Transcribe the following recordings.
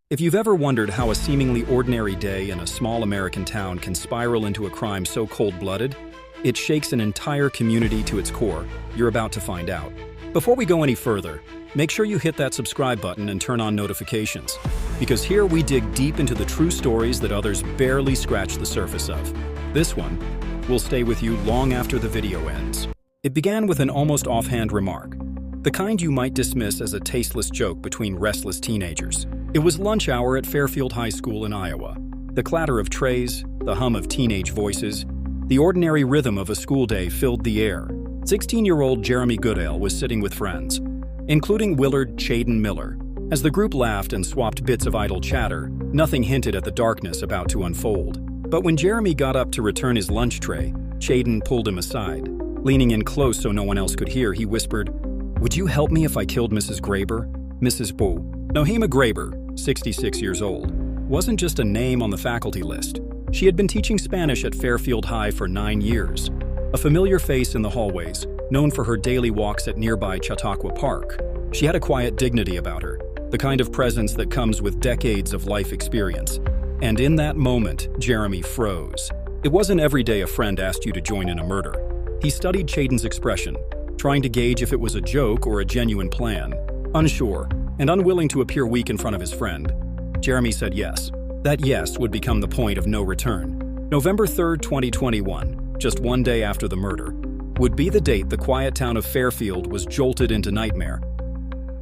If you've ever wondered how a seemingly ordinary day in a small American town can spiral into a crime so cold-blooded, it shakes an entire community to its core, you're about to find out. Before we go any further, make sure you hit that subscribe button and turn on notifications, because here we dig deep into the true stories that others barely scratch the surface of. This one will stay with you long after the video ends. It began with an almost offhand remark, the kind you might dismiss as a tasteless joke between restless teenagers. It was lunch hour at Fairfield High School in Iowa. The clatter of trays, the hum of teenage voices, the ordinary rhythm of a school day filled the air. 16-year-old Jeremy Goodale was sitting with friends, including Willard Chaden Miller. As the group laughed and swapped bits of idle chatter, nothing hinted at the darkness about to unfold. But when Jeremy got up to return his lunch tray, Chaden pulled him aside. Leaning in close so no one else could hear, he whispered, "Would you help me if I killed Mrs. Graber?" Mrs. Boo. Nohema Graber, 66 years old, wasn't just a name on the faculty list. She had been teaching Spanish at Fairfield High for 9 years. A familiar face in the hallways, known for her daily walks at nearby Chautauqua Park. She had a quiet dignity about her, the kind of presence that comes with decades of life experience. And in that moment, Jeremy froze. It wasn't every day a friend asked you to join in a murder. He studied Chaden's expression, trying to gauge if it was a joke or a genuine plan. Unsure, and unwilling to appear weak in front of his friend, Jeremy said yes. That yes would become the point of no return. November 3rd, 2021, just one day after the murder, would be the date the quiet town of Fairfield was jolted into nightmare.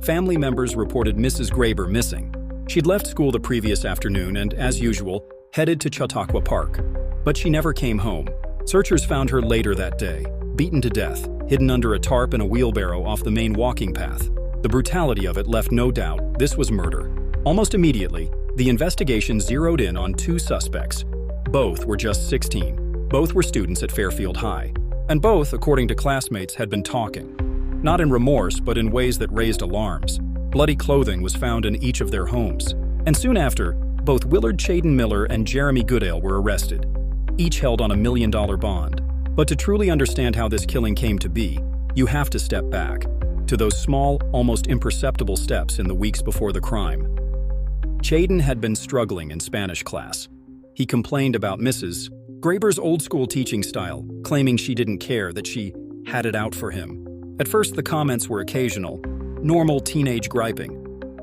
Family members reported Mrs. Graber missing. She'd left school the previous afternoon and, as usual, headed to Chautauqua Park. But she never came home. Searchers found her later that day, beaten to death, hidden under a tarp in a wheelbarrow off the main walking path. The brutality of it left no doubt this was murder. Almost immediately, the investigation zeroed in on two suspects. Both were just 16. Both were students at Fairfield High. And both, according to classmates, had been talking. Not in remorse, but in ways that raised alarms. Bloody clothing was found in each of their homes. And soon after, both Willard Chaden Miller and Jeremy Goodale were arrested, each held on $1 million bond. But to truly understand how this killing came to be, you have to step back to those small, almost imperceptible steps in the weeks before the crime. Chaden had been struggling in Spanish class. He complained about Mrs. Graber's old-school teaching style, claiming she didn't care, that she had it out for him. At first, the comments were occasional, normal teenage griping.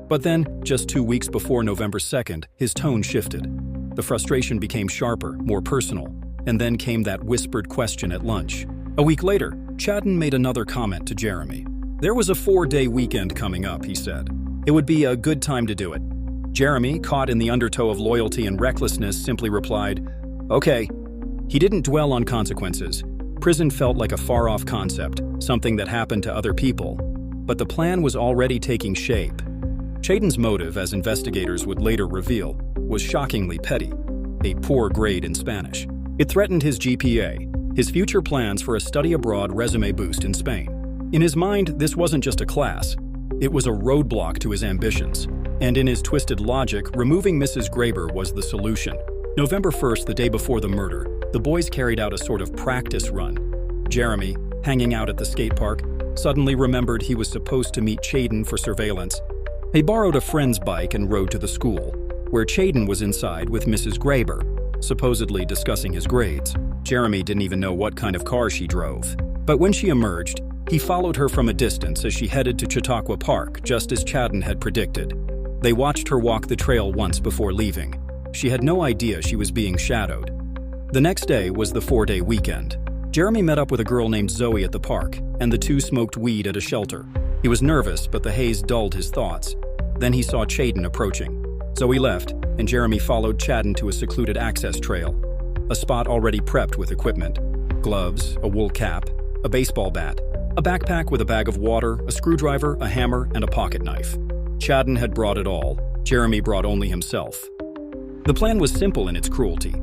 But then, just 2 weeks before November 2nd, his tone shifted. The frustration became sharper, more personal, and then came that whispered question at lunch. A week later, Chaden made another comment to Jeremy. There was a 4-day weekend coming up, he said. It would be a good time to do it. Jeremy, caught in the undertow of loyalty and recklessness, simply replied, "Okay." He didn't dwell on consequences. Prison felt like a far-off concept, something that happened to other people. But the plan was already taking shape. Chaden's motive, as investigators would later reveal, was shockingly petty: a poor grade in Spanish. It threatened his GPA, his future plans for a study-abroad resume boost in Spain. In his mind, this wasn't just a class. It was a roadblock to his ambitions. And in his twisted logic, removing Mrs. Graber was the solution. November 1st, the day before the murder, the boys carried out a sort of practice run. Jeremy, hanging out at the skate park, suddenly remembered he was supposed to meet Chaden for surveillance. He borrowed a friend's bike and rode to the school, where Chaden was inside with Mrs. Graber, supposedly discussing his grades. Jeremy didn't even know what kind of car she drove. But when she emerged, he followed her from a distance as she headed to Chautauqua Park, just as Chaden had predicted. They watched her walk the trail once before leaving. She had no idea she was being shadowed. The next day was the 4-day weekend. Jeremy met up with a girl named Zoe at the park, and the two smoked weed at a shelter. He was nervous, but the haze dulled his thoughts. Then he saw Chaden approaching. Zoe left, and Jeremy followed Chaden to a secluded access trail, a spot already prepped with equipment: gloves, a wool cap, a baseball bat, a backpack with a bag of water, a screwdriver, a hammer, and a pocket knife. Chaden had brought it all. Jeremy brought only himself. The plan was simple in its cruelty.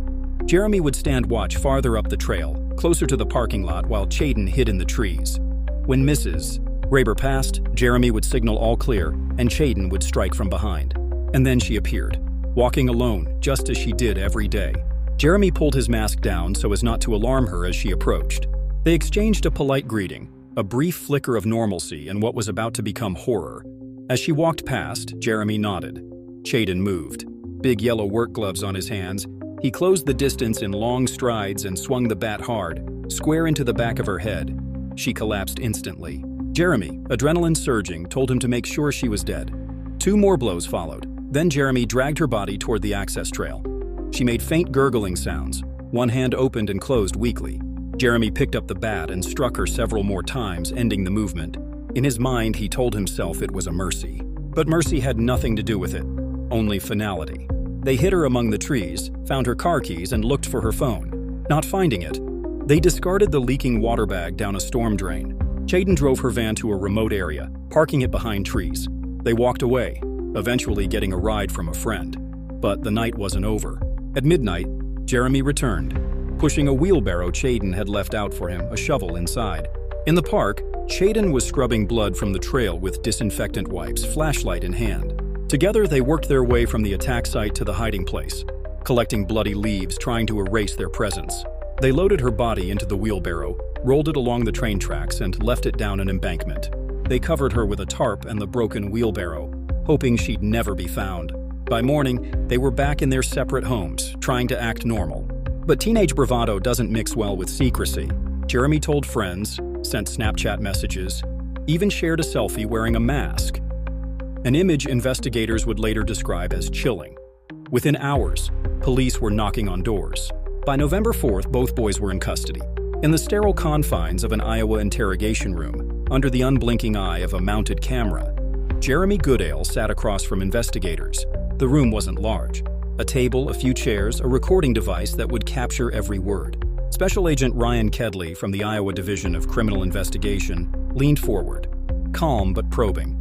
Jeremy would stand watch farther up the trail, closer to the parking lot, while Chaden hid in the trees. When Mrs. Graber passed, Jeremy would signal all clear, and Chaden would strike from behind. And then she appeared, walking alone, just as she did every day. Jeremy pulled his mask down so as not to alarm her as she approached. They exchanged a polite greeting, a brief flicker of normalcy in what was about to become horror. As she walked past, Jeremy nodded. Chayden moved. Big yellow work gloves on his hands, he closed the distance in long strides and swung the bat hard, square into the back of her head. She collapsed instantly. Jeremy, adrenaline surging, told him to make sure she was dead. 2 more blows followed. Then Jeremy dragged her body toward the access trail. She made faint gurgling sounds. One hand opened and closed weakly. Jeremy picked up the bat and struck her several more times, ending the movement. In his mind, he told himself it was a mercy. But mercy had nothing to do with it, only finality. They hid her among the trees, found her car keys, and looked for her phone. Not finding it, they discarded the leaking water bag down a storm drain. Chayden drove her van to a remote area, parking it behind trees. They walked away, eventually getting a ride from a friend. But the night wasn't over. At midnight, Jeremy returned, pushing a wheelbarrow Chayden had left out for him, a shovel inside. In the park, Chayden was scrubbing blood from the trail with disinfectant wipes, flashlight in hand. Together, they worked their way from the attack site to the hiding place, collecting bloody leaves, trying to erase their presence. They loaded her body into the wheelbarrow, rolled it along the train tracks, and left it down an embankment. They covered her with a tarp and the broken wheelbarrow, hoping she'd never be found. By morning, they were back in their separate homes, trying to act normal. But teenage bravado doesn't mix well with secrecy. Jeremy told friends, sent Snapchat messages, even shared a selfie wearing a mask. An image investigators would later describe as chilling. Within hours, police were knocking on doors. By November 4th, both boys were in custody. In the sterile confines of an Iowa interrogation room, under the unblinking eye of a mounted camera, Jeremy Goodale sat across from investigators. The room wasn't large. A table, a few chairs, a recording device that would capture every word. Special Agent Ryan Kedley from the Iowa Division of Criminal Investigation leaned forward, calm but probing.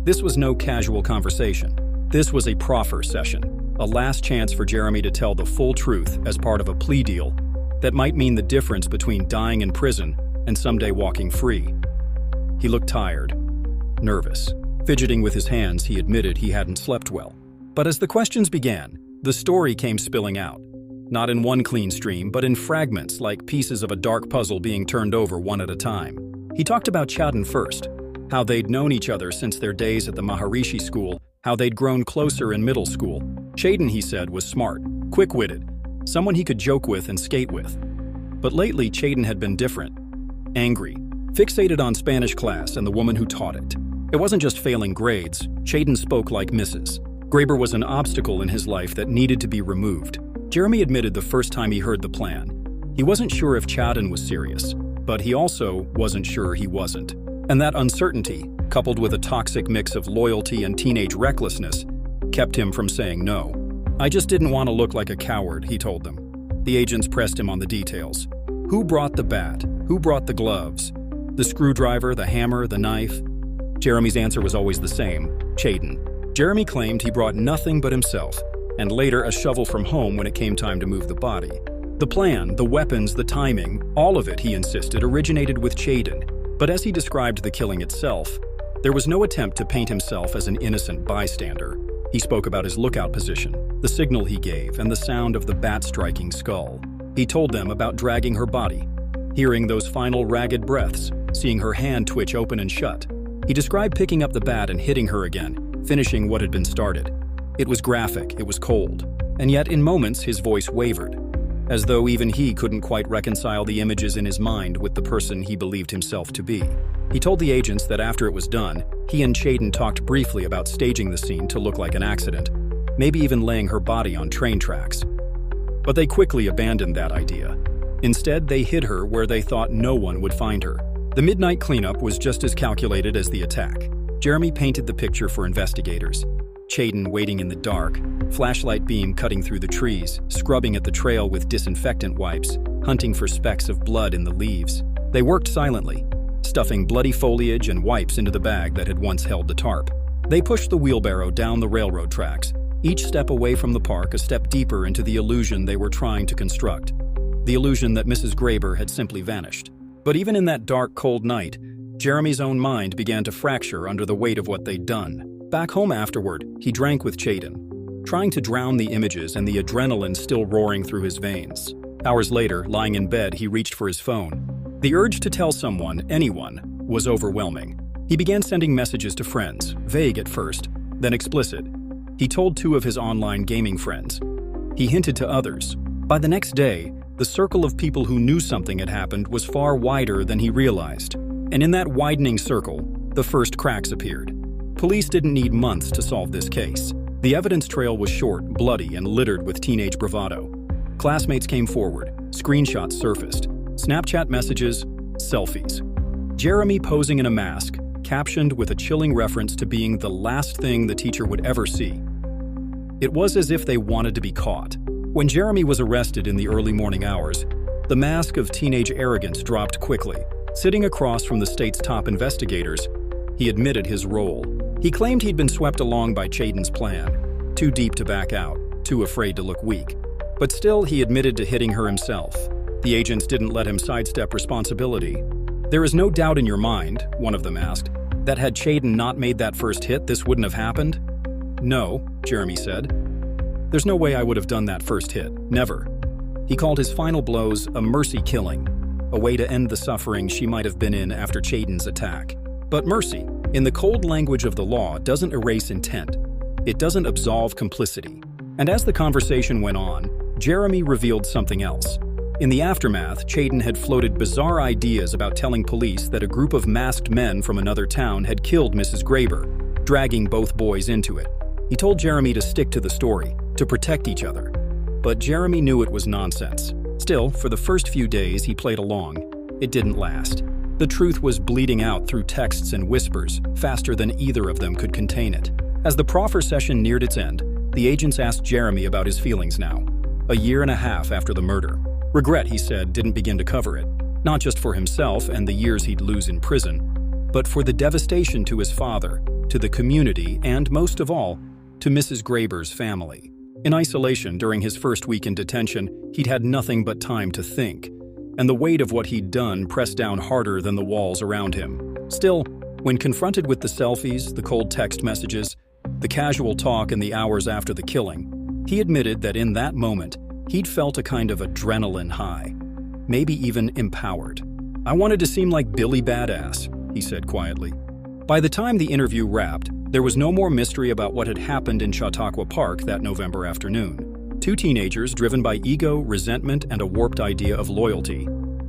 This was no casual conversation. This was a proffer session, a last chance for Jeremy to tell the full truth as part of a plea deal that might mean the difference between dying in prison and someday walking free. He looked tired, nervous. Fidgeting with his hands, he admitted he hadn't slept well. But as the questions began, the story came spilling out. Not in one clean stream, but in fragments like pieces of a dark puzzle being turned over one at a time. He talked about Chayden first, how they'd known each other since their days at the Maharishi school, how they'd grown closer in middle school. Chayden, he said, was smart, quick-witted, someone he could joke with and skate with. But lately, Chayden had been different. Angry, fixated on Spanish class and the woman who taught it. It wasn't just failing grades. Chayden spoke like Mrs. Graber was an obstacle in his life that needed to be removed. Jeremy admitted the first time he heard the plan. He wasn't sure if Chayden was serious, but he also wasn't sure he wasn't. And that uncertainty, coupled with a toxic mix of loyalty and teenage recklessness, kept him from saying no. "I just didn't want to look like a coward," he told them. The agents pressed him on the details. Who brought the bat? Who brought the gloves? The screwdriver, the hammer, the knife? Jeremy's answer was always the same: Chayden. Jeremy claimed he brought nothing but himself, and later a shovel from home when it came time to move the body. The plan, the weapons, the timing, all of it, he insisted, originated with Chayden. But as he described the killing itself, there was no attempt to paint himself as an innocent bystander. He spoke about his lookout position, the signal he gave, and the sound of the bat striking skull. He told them about dragging her body, hearing those final ragged breaths, seeing her hand twitch open and shut. He described picking up the bat and hitting her again, finishing what had been started. It was graphic, it was cold, and yet in moments his voice wavered, as though even he couldn't quite reconcile the images in his mind with the person he believed himself to be. He told the agents that after it was done, he and Chayden talked briefly about staging the scene to look like an accident, maybe even laying her body on train tracks. But they quickly abandoned that idea. Instead, they hid her where they thought no one would find her. The midnight cleanup was just as calculated as the attack. Jeremy painted the picture for investigators. Chayden waiting in the dark, flashlight beam cutting through the trees, scrubbing at the trail with disinfectant wipes, hunting for specks of blood in the leaves. They worked silently, stuffing bloody foliage and wipes into the bag that had once held the tarp. They pushed the wheelbarrow down the railroad tracks, each step away from the park a step deeper into the illusion they were trying to construct. The illusion that Mrs. Graber had simply vanished. But even in that dark, cold night, Jeremy's own mind began to fracture under the weight of what they'd done. Back home afterward, he drank with Chayden, trying to drown the images and the adrenaline still roaring through his veins. Hours later, lying in bed, he reached for his phone. The urge to tell someone, anyone, was overwhelming. He began sending messages to friends, vague at first, then explicit. He told 2 of his online gaming friends. He hinted to others. By the next day, the circle of people who knew something had happened was far wider than he realized. And in that widening circle, the first cracks appeared. Police didn't need months to solve this case. The evidence trail was short, bloody, and littered with teenage bravado. Classmates came forward, screenshots surfaced, Snapchat messages, selfies. Jeremy posing in a mask, captioned with a chilling reference to being the last thing the teacher would ever see. It was as if they wanted to be caught. When Jeremy was arrested in the early morning hours, the mask of teenage arrogance dropped quickly. Sitting across from the state's top investigators, he admitted his role. He claimed he'd been swept along by Chaden's plan, too deep to back out, too afraid to look weak. But still, he admitted to hitting her himself. The agents didn't let him sidestep responsibility. "There is no doubt in your mind," one of them asked, "that had Chaden not made that first hit, this wouldn't have happened?" "No," Jeremy said. "There's no way I would have done that first hit. Never." He called his final blows a mercy killing, a way to end the suffering she might have been in after Chaden's attack. But mercy, in the cold language of the law, doesn't erase intent. It doesn't absolve complicity. And as the conversation went on, Jeremy revealed something else. In the aftermath, Chaden had floated bizarre ideas about telling police that a group of masked men from another town had killed Mrs. Graber, dragging both boys into it. He told Jeremy to stick to the story, to protect each other. But Jeremy knew it was nonsense. Still, for the first few days, he played along. It didn't last. The truth was bleeding out through texts and whispers, faster than either of them could contain it. As the proffer session neared its end, the agents asked Jeremy about his feelings now, a year and a half after the murder. Regret, he said, didn't begin to cover it, not just for himself and the years he'd lose in prison, but for the devastation to his father, to the community, and most of all, to Mrs. Graber's family. In isolation during his first week in detention, he'd had nothing but time to think, and the weight of what he'd done pressed down harder than the walls around him. Still, when confronted with the selfies, the cold text messages, the casual talk in the hours after the killing, he admitted that in that moment, he'd felt a kind of adrenaline high, maybe even empowered. "I wanted to seem like Billy Badass," he said quietly. By the time the interview wrapped, there was no more mystery about what had happened in Chautauqua Park that November afternoon. 2 teenagers, driven by ego, resentment, and a warped idea of loyalty,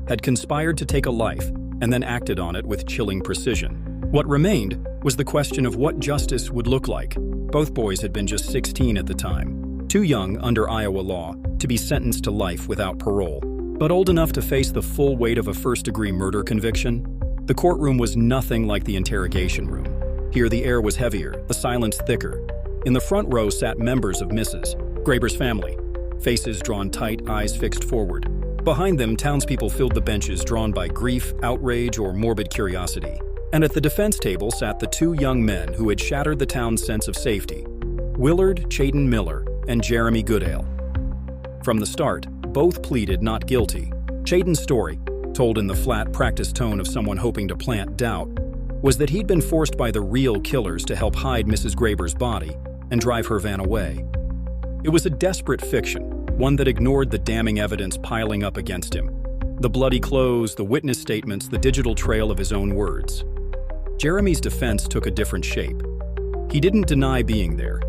had conspired to take a life and then acted on it with chilling precision. What remained was the question of what justice would look like. Both boys had been just 16 at the time, too young under Iowa law to be sentenced to life without parole, but old enough to face the full weight of a first-degree murder conviction. The courtroom was nothing like the interrogation room. Here the air was heavier, the silence thicker. In the front row sat members of Mrs. Graber's family, faces drawn tight, eyes fixed forward. Behind them, townspeople filled the benches drawn by grief, outrage, or morbid curiosity. And at the defense table sat the 2 young men who had shattered the town's sense of safety, Willard Chaden Miller and Jeremy Goodale. From the start, both pleaded not guilty. Chaden's story, told in the flat, practiced tone of someone hoping to plant doubt, was that he'd been forced by the real killers to help hide Mrs. Graber's body and drive her van away. It was a desperate fiction, one that ignored the damning evidence piling up against him. The bloody clothes, the witness statements, the digital trail of his own words. Jeremy's defense took a different shape. He didn't deny being there.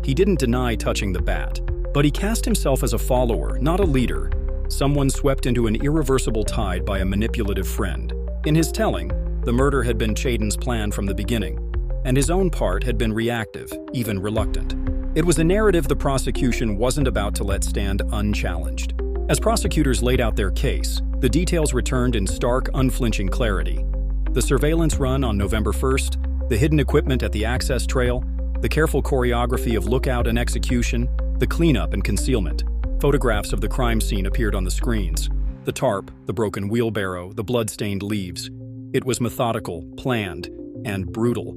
He didn't deny touching the bat. But he cast himself as a follower, not a leader, someone swept into an irreversible tide by a manipulative friend. In his telling, the murder had been Chaden's plan from the beginning, and his own part had been reactive, even reluctant. It was a narrative the prosecution wasn't about to let stand unchallenged. As prosecutors laid out their case, the details returned in stark, unflinching clarity. The surveillance run on November 1st, the hidden equipment at the access trail, the careful choreography of lookout and execution, the cleanup and concealment. Photographs of the crime scene appeared on the screens. The tarp, the broken wheelbarrow, the blood-stained leaves. It was methodical, planned, and brutal.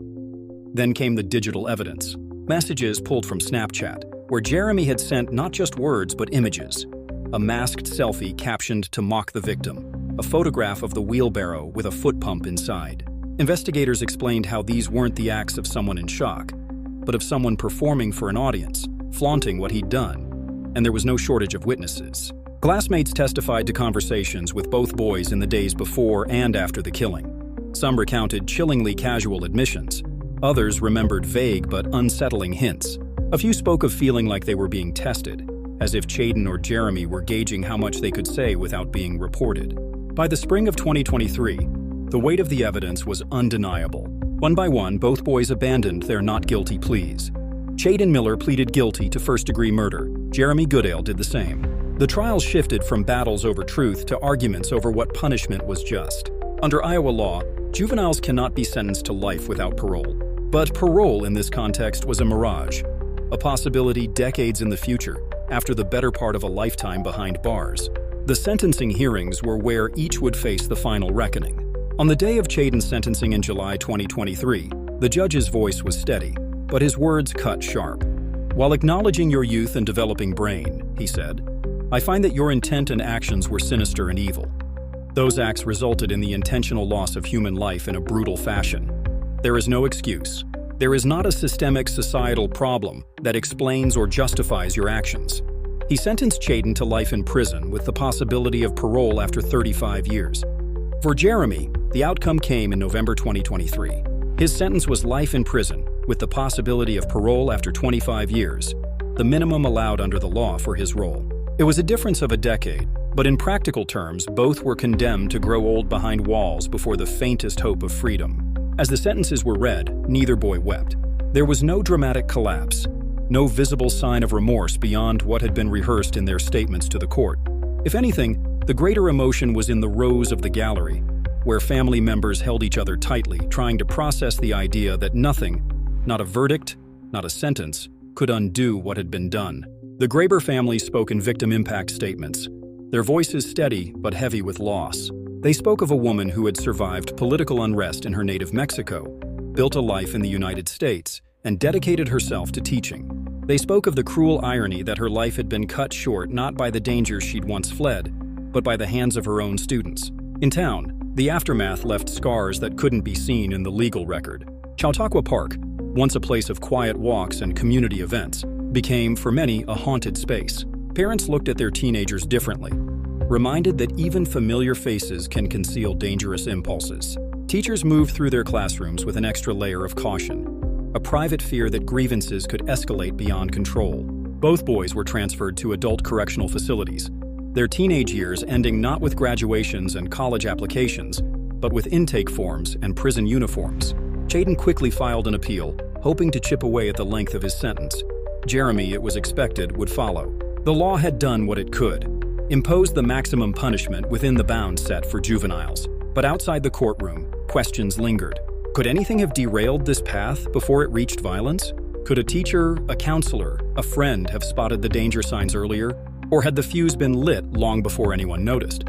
Then came the digital evidence. Messages pulled from Snapchat, where Jeremy had sent not just words but images. A masked selfie captioned to mock the victim. A photograph of the wheelbarrow with a foot pump inside. Investigators explained how these weren't the acts of someone in shock, but of someone performing for an audience, flaunting what he'd done. And there was no shortage of witnesses. Classmates testified to conversations with both boys in the days before and after the killing. Some recounted chillingly casual admissions. Others remembered vague but unsettling hints. A few spoke of feeling like they were being tested, as if Chaden or Jeremy were gauging how much they could say without being reported. By the spring of 2023, the weight of the evidence was undeniable. One by one, both boys abandoned their not guilty pleas. Chaden Miller pleaded guilty to first-degree murder. Jeremy Goodale did the same. The trial shifted from battles over truth to arguments over what punishment was just. Under Iowa law, juveniles cannot be sentenced to life without parole. But parole in this context was a mirage, a possibility decades in the future, after the better part of a lifetime behind bars. The sentencing hearings were where each would face the final reckoning. On the day of Chaden's sentencing in July 2023, the judge's voice was steady, but his words cut sharp. "While acknowledging your youth and developing brain," he said, "I find that your intent and actions were sinister and evil. Those acts resulted in the intentional loss of human life in a brutal fashion. There is no excuse. There is not a systemic societal problem that explains or justifies your actions." He sentenced Chaden to life in prison with the possibility of parole after 35 years. For Jeremy, the outcome came in November 2023. His sentence was life in prison with the possibility of parole after 25 years, the minimum allowed under the law for his role. It was a difference of a decade, but in practical terms, both were condemned to grow old behind walls before the faintest hope of freedom. As the sentences were read, neither boy wept. There was no dramatic collapse, no visible sign of remorse beyond what had been rehearsed in their statements to the court. If anything, the greater emotion was in the rows of the gallery, where family members held each other tightly, trying to process the idea that nothing, not a verdict, not a sentence, could undo what had been done. The Graber family spoke in victim impact statements, their voices steady but heavy with loss. They spoke of a woman who had survived political unrest in her native Mexico, built a life in the United States, and dedicated herself to teaching. They spoke of the cruel irony that her life had been cut short not by the dangers she'd once fled, but by the hands of her own students. In town, the aftermath left scars that couldn't be seen in the legal record. Chautauqua Park, once a place of quiet walks and community events, became, for many, a haunted space. Parents looked at their teenagers differently, reminded that even familiar faces can conceal dangerous impulses. Teachers moved through their classrooms with an extra layer of caution, a private fear that grievances could escalate beyond control. Both boys were transferred to adult correctional facilities, their teenage years ending not with graduations and college applications, but with intake forms and prison uniforms. Chaden quickly filed an appeal, hoping to chip away at the length of his sentence. Jeremy, it was expected, would follow. The law had done what it could, imposed the maximum punishment within the bounds set for juveniles. But outside the courtroom, questions lingered. Could anything have derailed this path before it reached violence? Could a teacher, a counselor, a friend have spotted the danger signs earlier? Or had the fuse been lit long before anyone noticed?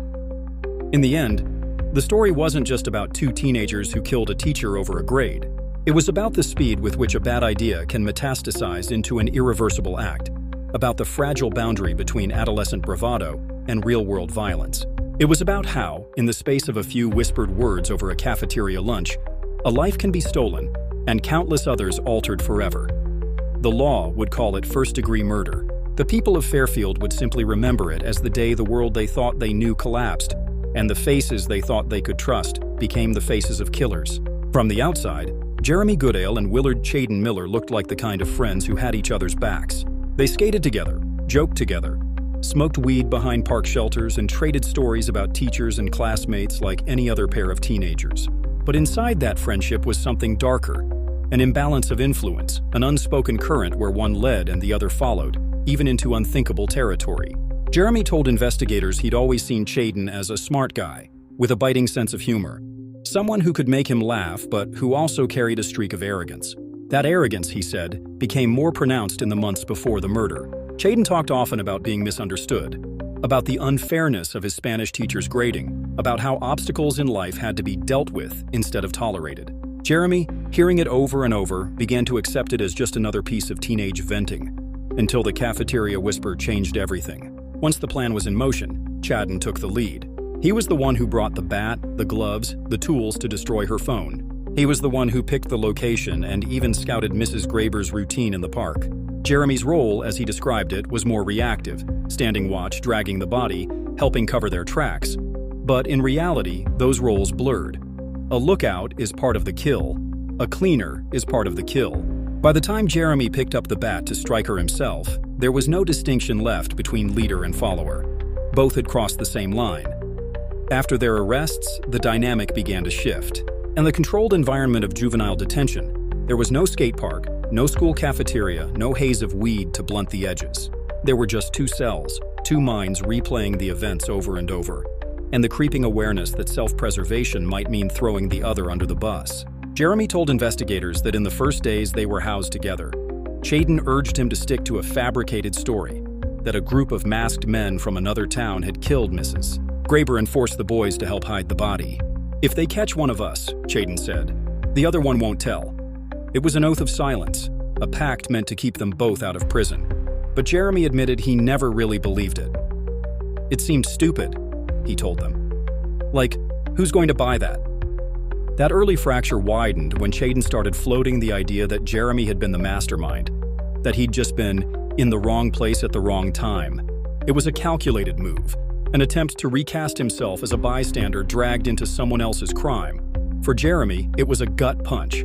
In the end, the story wasn't just about two teenagers who killed a teacher over a grade. It was about the speed with which a bad idea can metastasize into an irreversible act, about the fragile boundary between adolescent bravado and real-world violence. It was about how, in the space of a few whispered words over a cafeteria lunch, a life can be stolen and countless others altered forever. The law would call it first-degree murder. The people of Fairfield would simply remember it as the day the world they thought they knew collapsed, and the faces they thought they could trust became the faces of killers. From the outside, Jeremy Goodale and Willard Chaden Miller looked like the kind of friends who had each other's backs. They skated together, joked together, smoked weed behind park shelters, and traded stories about teachers and classmates like any other pair of teenagers. But inside that friendship was something darker, an imbalance of influence, an unspoken current where one led and the other followed, even into unthinkable territory. Jeremy told investigators he'd always seen Chaden as a smart guy, with a biting sense of humor. Someone who could make him laugh, but who also carried a streak of arrogance. That arrogance, he said, became more pronounced in the months before the murder. Chaden talked often about being misunderstood, about the unfairness of his Spanish teacher's grading, about how obstacles in life had to be dealt with instead of tolerated. Jeremy, hearing it over and over, began to accept it as just another piece of teenage venting, until the cafeteria whisper changed everything. Once the plan was in motion, Chaden took the lead. He was the one who brought the bat, the gloves, the tools to destroy her phone. He was the one who picked the location and even scouted Mrs. Graber's routine in the park. Jeremy's role, as he described it, was more reactive, standing watch, dragging the body, helping cover their tracks. But in reality, those roles blurred. A lookout is part of the kill. A cleaner is part of the kill. By the time Jeremy picked up the bat to strike her himself, there was no distinction left between leader and follower. Both had crossed the same line. After their arrests, the dynamic began to shift. In the controlled environment of juvenile detention, there was no skate park, no school cafeteria, no haze of weed to blunt the edges. There were just two cells, two minds replaying the events over and over, and the creeping awareness that self-preservation might mean throwing the other under the bus. Jeremy told investigators that in the first days they were housed together, Chayden urged him to stick to a fabricated story, that a group of masked men from another town had killed Mrs. Graber and forced the boys to help hide the body. "If they catch one of us," Chayden said, "the other one won't tell." It was an oath of silence, a pact meant to keep them both out of prison. But Jeremy admitted he never really believed it. "It seemed stupid," he told them. "Like, who's going to buy that?" That early fracture widened when Chayden started floating the idea that Jeremy had been the mastermind, that he'd just been in the wrong place at the wrong time. It was a calculated move, an attempt to recast himself as a bystander dragged into someone else's crime. For Jeremy, it was a gut punch.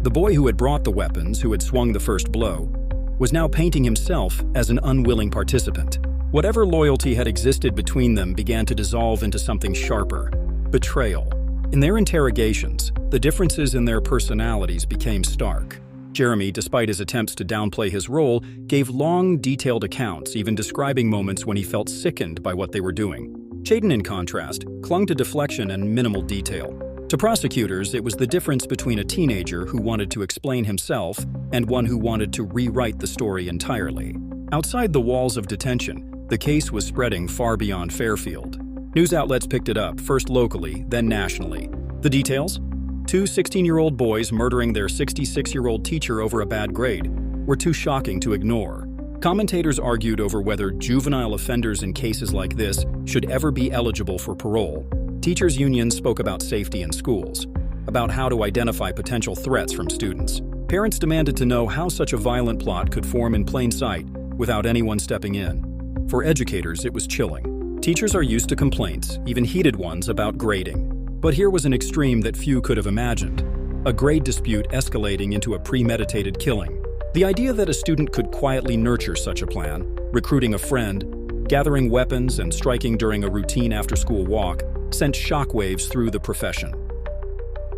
The boy who had brought the weapons, who had swung the first blow, was now painting himself as an unwilling participant. Whatever loyalty had existed between them began to dissolve into something sharper: betrayal. In their interrogations, the differences in their personalities became stark. Jeremy, despite his attempts to downplay his role, gave long, detailed accounts, even describing moments when he felt sickened by what they were doing. Chayden, in contrast, clung to deflection and minimal detail. To prosecutors, it was the difference between a teenager who wanted to explain himself and one who wanted to rewrite the story entirely. Outside the walls of detention, the case was spreading far beyond Fairfield. News outlets picked it up, first locally, then nationally. The details? Two 16-year-old boys murdering their 66-year-old teacher over a bad grade were too shocking to ignore. Commentators argued over whether juvenile offenders in cases like this should ever be eligible for parole. Teachers' unions spoke about safety in schools, about how to identify potential threats from students. Parents demanded to know how such a violent plot could form in plain sight without anyone stepping in. For educators, it was chilling. Teachers are used to complaints, even heated ones, about grading. But here was an extreme that few could have imagined: a grade dispute escalating into a premeditated killing. The idea that a student could quietly nurture such a plan, recruiting a friend, gathering weapons, and striking during a routine after-school walk, sent shockwaves through the profession.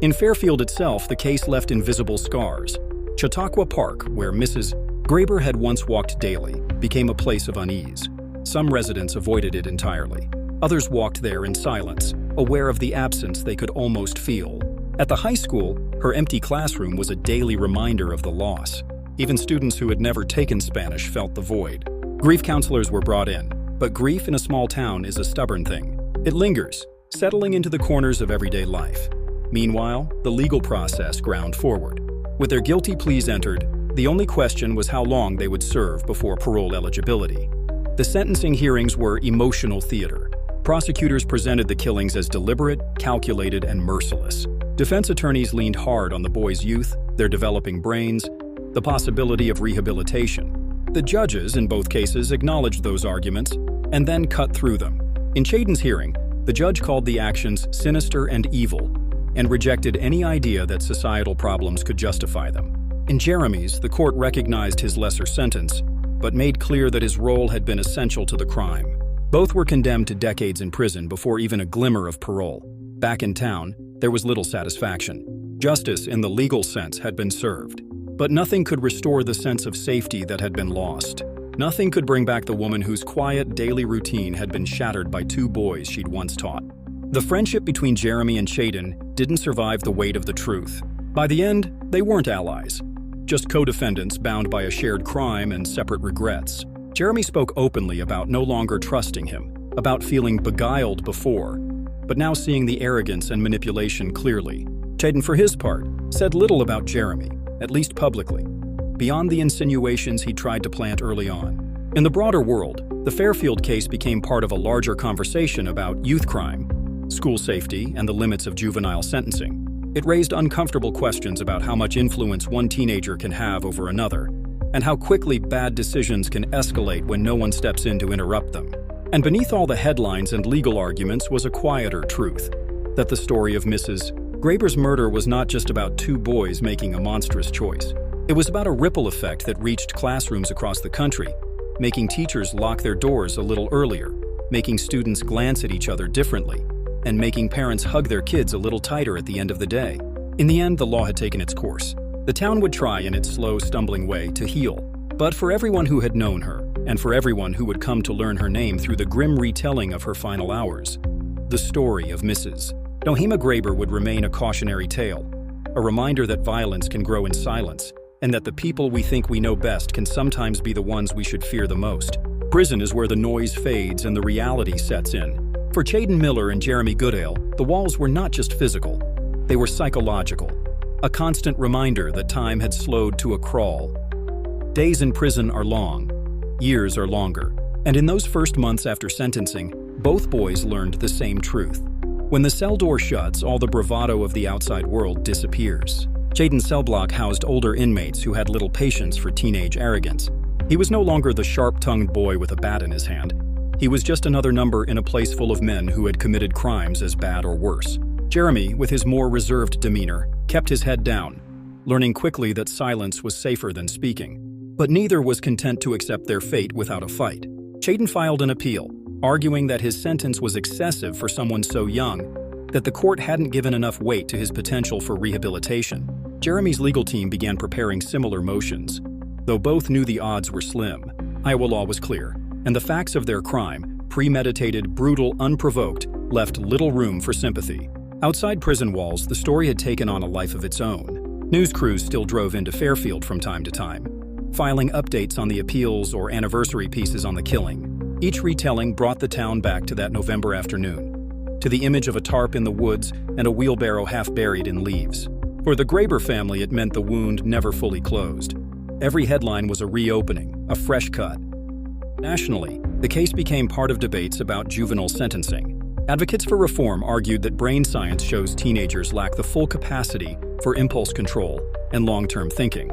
In Fairfield itself, the case left invisible scars. Chautauqua Park, where Mrs. Graber had once walked daily, became a place of unease. Some residents avoided it entirely. Others walked there in silence, aware of the absence they could almost feel. At the high school, her empty classroom was a daily reminder of the loss. Even students who had never taken Spanish felt the void. Grief counselors were brought in, but grief in a small town is a stubborn thing. It lingers, settling into the corners of everyday life. Meanwhile, the legal process ground forward. With their guilty pleas entered, the only question was how long they would serve before parole eligibility. The sentencing hearings were emotional theater. Prosecutors presented the killings as deliberate, calculated, and merciless. Defense attorneys leaned hard on the boys' youth, their developing brains, the possibility of rehabilitation. The judges, in both cases, acknowledged those arguments and then cut through them. In Chayden's hearing, the judge called the actions sinister and evil and rejected any idea that societal problems could justify them. In Jeremy's, the court recognized his lesser sentence, but made clear that his role had been essential to the crime. Both were condemned to decades in prison before even a glimmer of parole. Back in town, there was little satisfaction. Justice, in the legal sense, had been served. But nothing could restore the sense of safety that had been lost. Nothing could bring back the woman whose quiet daily routine had been shattered by two boys she'd once taught. The friendship between Jeremy and Chayden didn't survive the weight of the truth. By the end, they weren't allies, just co-defendants bound by a shared crime and separate regrets. Jeremy spoke openly about no longer trusting him, about feeling beguiled before, but now seeing the arrogance and manipulation clearly. Chayden, for his part, said little about Jeremy, at least publicly, beyond the insinuations he tried to plant early on. In the broader world, the Fairfield case became part of a larger conversation about youth crime, school safety, and the limits of juvenile sentencing. It raised uncomfortable questions about how much influence one teenager can have over another, and how quickly bad decisions can escalate when no one steps in to interrupt them. And beneath all the headlines and legal arguments was a quieter truth, that the story of Mrs. Graber's murder was not just about two boys making a monstrous choice. It was about a ripple effect that reached classrooms across the country, making teachers lock their doors a little earlier, making students glance at each other differently, and making parents hug their kids a little tighter at the end of the day. In the end, the law had taken its course. The town would try in its slow, stumbling way to heal. But for everyone who had known her, and for everyone who would come to learn her name through the grim retelling of her final hours, the story of Mrs. Nohema Graber would remain a cautionary tale, a reminder that violence can grow in silence, and that the people we think we know best can sometimes be the ones we should fear the most. Prison is where the noise fades and the reality sets in. For Chaden Miller and Jeremy Goodale, the walls were not just physical, they were psychological, a constant reminder that time had slowed to a crawl. Days in prison are long, years are longer, and in those first months after sentencing, both boys learned the same truth. When the cell door shuts, all the bravado of the outside world disappears. Chaden's cell block housed older inmates who had little patience for teenage arrogance. He was no longer the sharp-tongued boy with a bat in his hand. He was just another number in a place full of men who had committed crimes as bad or worse. Jeremy, with his more reserved demeanor, kept his head down, learning quickly that silence was safer than speaking. But neither was content to accept their fate without a fight. Chaden filed an appeal, arguing that his sentence was excessive for someone so young, that the court hadn't given enough weight to his potential for rehabilitation. Jeremy's legal team began preparing similar motions. Though both knew the odds were slim, Iowa law was clear, and the facts of their crime, premeditated, brutal, unprovoked, left little room for sympathy. Outside prison walls, the story had taken on a life of its own. News crews still drove into Fairfield from time to time, filing updates on the appeals or anniversary pieces on the killing. Each retelling brought the town back to that November afternoon, to the image of a tarp in the woods and a wheelbarrow half buried in leaves. For the Graber family, it meant the wound never fully closed. Every headline was a reopening, a fresh cut. Nationally, the case became part of debates about juvenile sentencing. Advocates for reform argued that brain science shows teenagers lack the full capacity for impulse control and long-term thinking.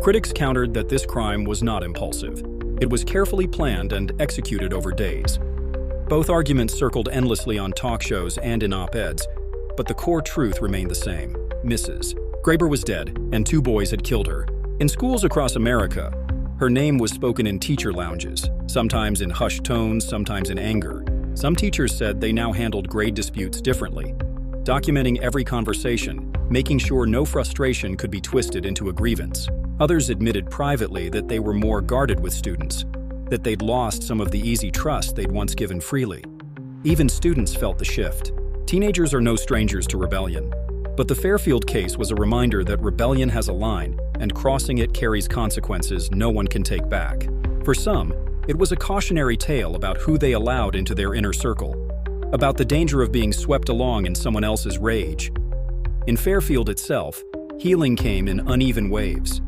Critics countered that this crime was not impulsive. It was carefully planned and executed over days. Both arguments circled endlessly on talk shows and in op-eds, but the core truth remained the same. Mrs. Graber was dead, and two boys had killed her. In schools across America, her name was spoken in teacher lounges, sometimes in hushed tones, sometimes in anger. Some teachers said they now handled grade disputes differently, documenting every conversation, making sure no frustration could be twisted into a grievance. Others admitted privately that they were more guarded with students, that they'd lost some of the easy trust they'd once given freely. Even students felt the shift. Teenagers are no strangers to rebellion. But the Fairfield case was a reminder that rebellion has a line, and crossing it carries consequences no one can take back. For some, it was a cautionary tale about who they allowed into their inner circle, about the danger of being swept along in someone else's rage. In Fairfield itself, healing came in uneven waves.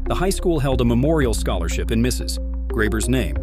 The high school held a memorial scholarship in Mrs. Graber's name,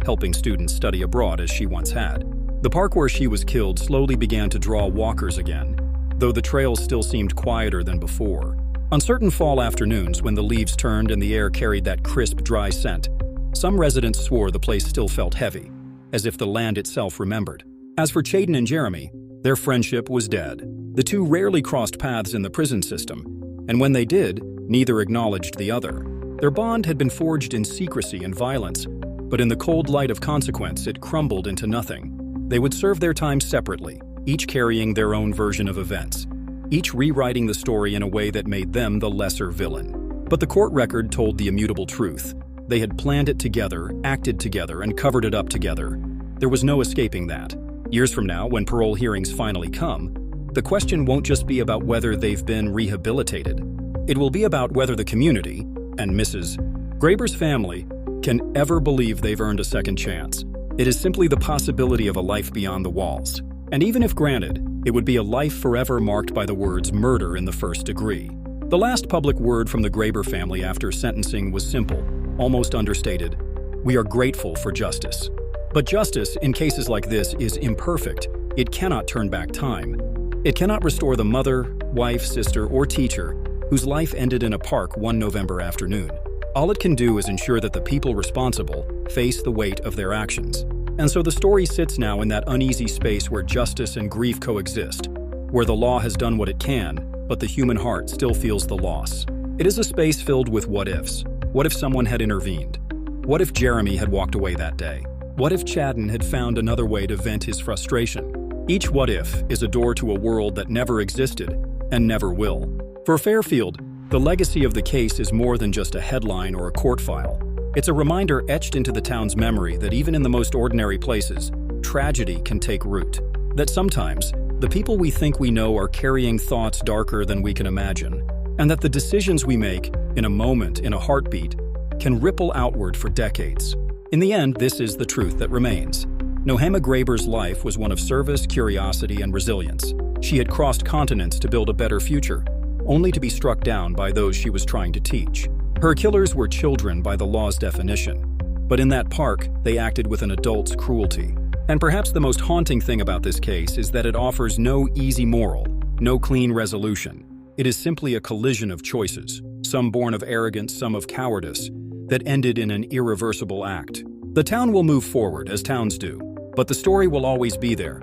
helping students study abroad as she once had. The park where she was killed slowly began to draw walkers again, though the trails still seemed quieter than before. On certain fall afternoons, when the leaves turned and the air carried that crisp, dry scent, some residents swore the place still felt heavy, as if the land itself remembered. As for Chaden and Jeremy, their friendship was dead. The two rarely crossed paths in the prison system, and when they did, neither acknowledged the other. Their bond had been forged in secrecy and violence, but in the cold light of consequence, it crumbled into nothing. They would serve their time separately, each carrying their own version of events, each rewriting the story in a way that made them the lesser villain. But the court record told the immutable truth. They had planned it together, acted together, and covered it up together. There was no escaping that. Years from now, when parole hearings finally come, the question won't just be about whether they've been rehabilitated. It will be about whether the community, and Mrs. Graber's family, can ever believe they've earned a second chance. It is simply the possibility of a life beyond the walls. And even if granted, it would be a life forever marked by the words murder in the first degree. The last public word from the Graber family after sentencing was simple, almost understated. We are grateful for justice. But justice, in cases like this, is imperfect. It cannot turn back time. It cannot restore the mother, wife, sister, or teacher whose life ended in a park one November afternoon. All it can do is ensure that the people responsible face the weight of their actions. And so the story sits now in that uneasy space where justice and grief coexist, where the law has done what it can, but the human heart still feels the loss. It is a space filled with what-ifs. What if someone had intervened? What if Jeremy had walked away that day? What if Chadden had found another way to vent his frustration? Each what-if is a door to a world that never existed and never will. For Fairfield, the legacy of the case is more than just a headline or a court file. It's a reminder etched into the town's memory that even in the most ordinary places, tragedy can take root. That sometimes, the people we think we know are carrying thoughts darker than we can imagine. And that the decisions we make, in a moment, in a heartbeat, can ripple outward for decades. In the end, this is the truth that remains. Nohema Graber's life was one of service, curiosity, and resilience. She had crossed continents to build a better future, only to be struck down by those she was trying to teach. Her killers were children by the law's definition, but in that park, they acted with an adult's cruelty. And perhaps the most haunting thing about this case is that it offers no easy moral, no clean resolution. It is simply a collision of choices, some born of arrogance, some of cowardice, that ended in an irreversible act. The town will move forward, as towns do, but the story will always be there,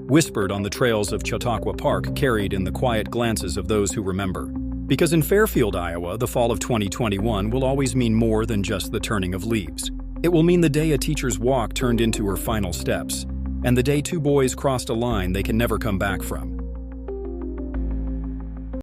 whispered on the trails of Chautauqua Park, carried in the quiet glances of those who remember. Because in Fairfield, Iowa, the fall of 2021 will always mean more than just the turning of leaves. It will mean the day a teacher's walk turned into her final steps, and the day two boys crossed a line they can never come back from.